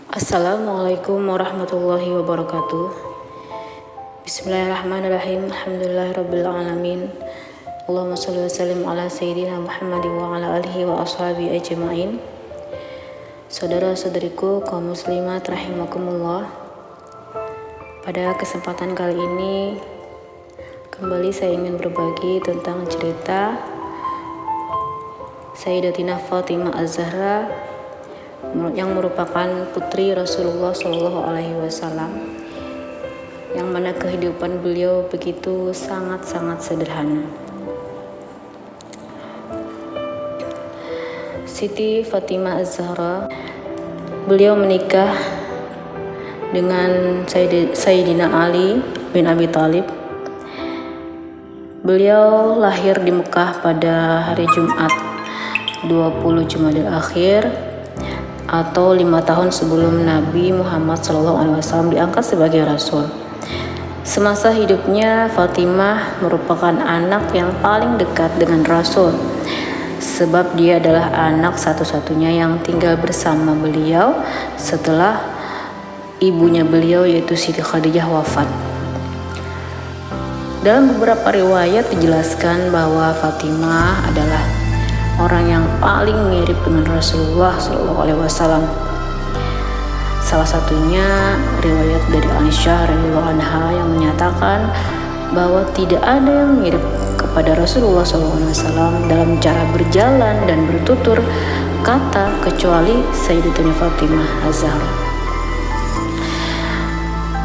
Assalamualaikum warahmatullahi wabarakatuh. Bismillahirrahmanirrahim. Alhamdulillahirrabbilalamin. Allahumma sholli wa sallim ala sayyidina Muhammadin wa ala alihi wa ashabi ajma'in. Saudara-saudariku kaum muslimat rahimakumullah. Pada kesempatan kali ini kembali saya ingin berbagi tentang cerita Sayyidatina Fatimah Az-Zahra yang merupakan putri Rasulullah Shallallahu Alaihi Wasallam, yang mana kehidupan beliau begitu sangat-sangat sederhana. Siti Fatimah Az-Zahra, beliau menikah dengan Sayyidina Ali bin Abi Thalib. Beliau lahir di Mekah pada hari Jumat 20 Jumadil Akhir atau 5 tahun sebelum Nabi Muhammad SAW diangkat sebagai Rasul. Semasa hidupnya, Fatimah merupakan anak yang paling dekat dengan Rasul, sebab dia adalah anak satu-satunya yang tinggal bersama beliau setelah ibunya beliau yaitu Siti Khadijah wafat. Dalam beberapa riwayat dijelaskan bahwa Fatimah adalah orang yang paling mirip dengan Rasulullah SAW. Salah satunya riwayat dari Aisyah radhiyallahu anha yang menyatakan bahwa tidak ada yang mirip kepada Rasulullah SAW dalam cara berjalan dan bertutur kata kecuali Sayyidatina Fatimah Az-Zahra.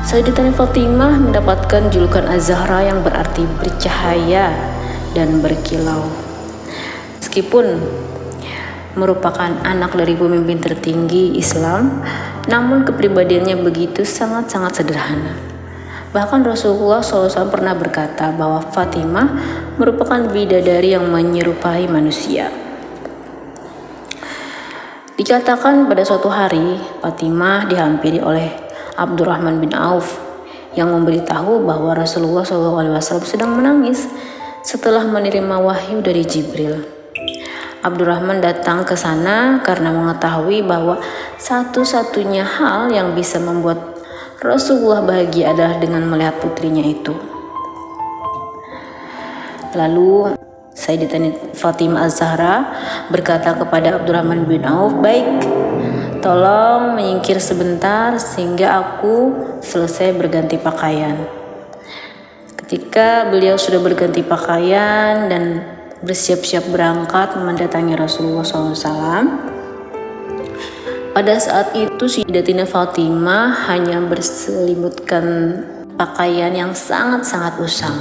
Sayyidatina Fatimah mendapatkan julukan Az-Zahra yang berarti bercahaya dan berkilau. Meskipun merupakan anak dari pemimpin tertinggi Islam, namun kepribadiannya begitu sangat-sangat sederhana. Bahkan Rasulullah SAW pernah berkata bahwa Fatimah merupakan bidadari yang menyerupai manusia. Dikatakan pada suatu hari, Fatimah dihampiri oleh Abdurrahman bin Auf yang memberitahu bahwa Rasulullah SAW sedang menangis setelah menerima wahyu dari Jibril. Abdurrahman datang ke sana karena mengetahui bahwa satu-satunya hal yang bisa membuat Rasulullah bahagia adalah dengan melihat putrinya itu. Lalu Sayyidatina Fatimah Az-Zahra berkata kepada Abdurrahman bin Auf, "Baik, tolong menyingkir sebentar sehingga aku selesai berganti pakaian." Ketika beliau sudah berganti pakaian dan bersiap-siap berangkat mendatangi Rasulullah SAW, pada saat itu Sayyidatina Fatimah hanya berselimutkan pakaian yang sangat-sangat usang.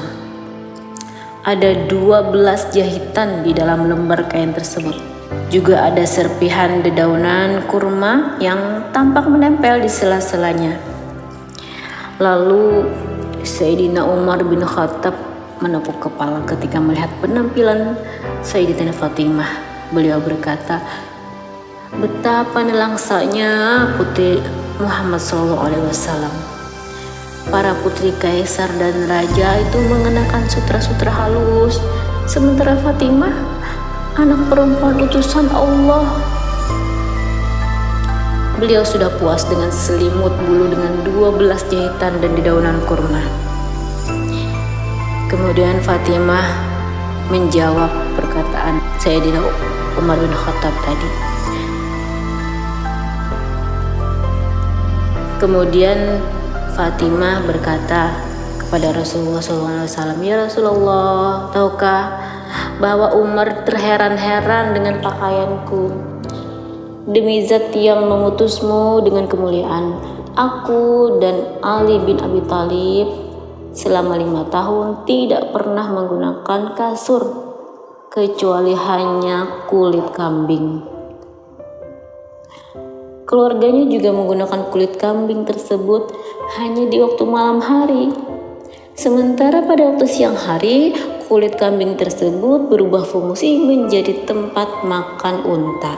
Ada 12 jahitan di dalam lembar kain tersebut. Juga ada serpihan dedaunan kurma yang tampak menempel di sela-selanya. Lalu Sayyidina Umar bin Khattab menepuk kepala ketika melihat penampilan Sayyidatina Fatimah. Beliau berkata, "Betapa nelangsanya putri Muhammad SAW. Para putri kaisar dan raja itu mengenakan sutra-sutra halus, sementara Fatimah anak perempuan utusan Allah." Beliau sudah puas dengan selimut bulu dengan 12 jahitan dan dedaunan kurma. Kemudian Fatimah menjawab perkataan Sayyidina Umar bin Khattab tadi. Kemudian Fatimah berkata kepada Rasulullah SAW, "Ya Rasulullah, tahukah bahwa Umar terheran-heran dengan pakaianku? Demi zat yang mengutusmu dengan kemuliaan, aku dan Ali bin Abi Thalib selama 5 tahun tidak pernah menggunakan kasur kecuali hanya kulit kambing. Keluarganya juga menggunakan kulit kambing tersebut hanya di waktu malam hari. Sementara pada waktu siang hari, kulit kambing tersebut berubah fungsi menjadi tempat makan unta.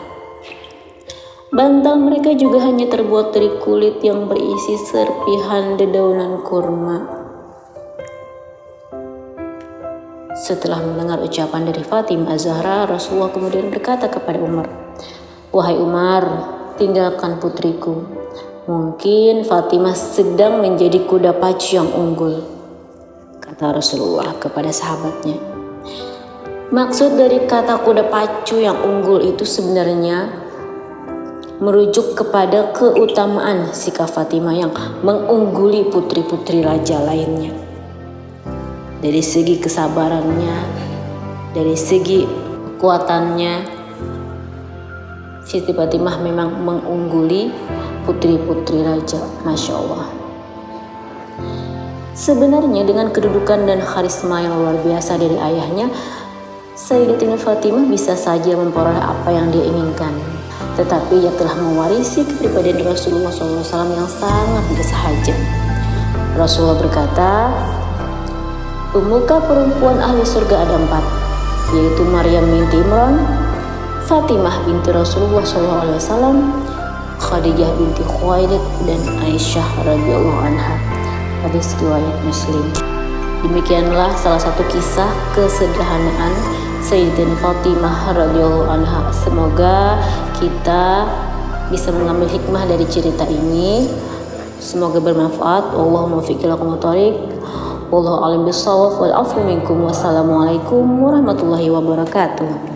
Bantal mereka juga hanya terbuat dari kulit yang berisi serpihan dedaunan kurma." Setelah mendengar ucapan dari Fatimah Az-Zahra, Rasulullah kemudian berkata kepada Umar, "Wahai Umar, tinggalkan putriku. Mungkin Fatimah sedang menjadi kuda pacu yang unggul, kata Rasulullah kepada sahabatnya. Maksud dari kata kuda pacu yang unggul itu sebenarnya merujuk kepada keutamaan sikap Fatimah yang mengungguli putri-putri raja lainnya. Dari segi kesabarannya, dari segi kekuatannya, Siti Fatimah memang mengungguli putri-putri raja, Masya Allah. Sebenarnya dengan kedudukan dan karisma yang luar biasa dari ayahnya, Sayyidatina Fatimah bisa saja memperoleh apa yang dia inginkan. Tetapi ia telah mewarisi kepribadian Rasulullah SAW yang sangat bersahaja. Rasulullah berkata, pemuka perempuan ahli surga ada 4, yaitu Maryam binti Imran, Fatimah binti Rasulullah SAW, Khadijah binti Khuwailid, dan Aisyah radhiyallahu anha. Hadis riwayat Muslim. Demikianlah salah satu kisah kesederhanaan Sayyidatina Fatimah radhiyallahu anha. Semoga kita bisa mengambil hikmah dari cerita ini. Semoga bermanfaat. Allahumma fiqh lakum thariq. Wallahu a'lam bissawab wal afu minkum. Wassalamualaikum warahmatullahi wabarakatuh.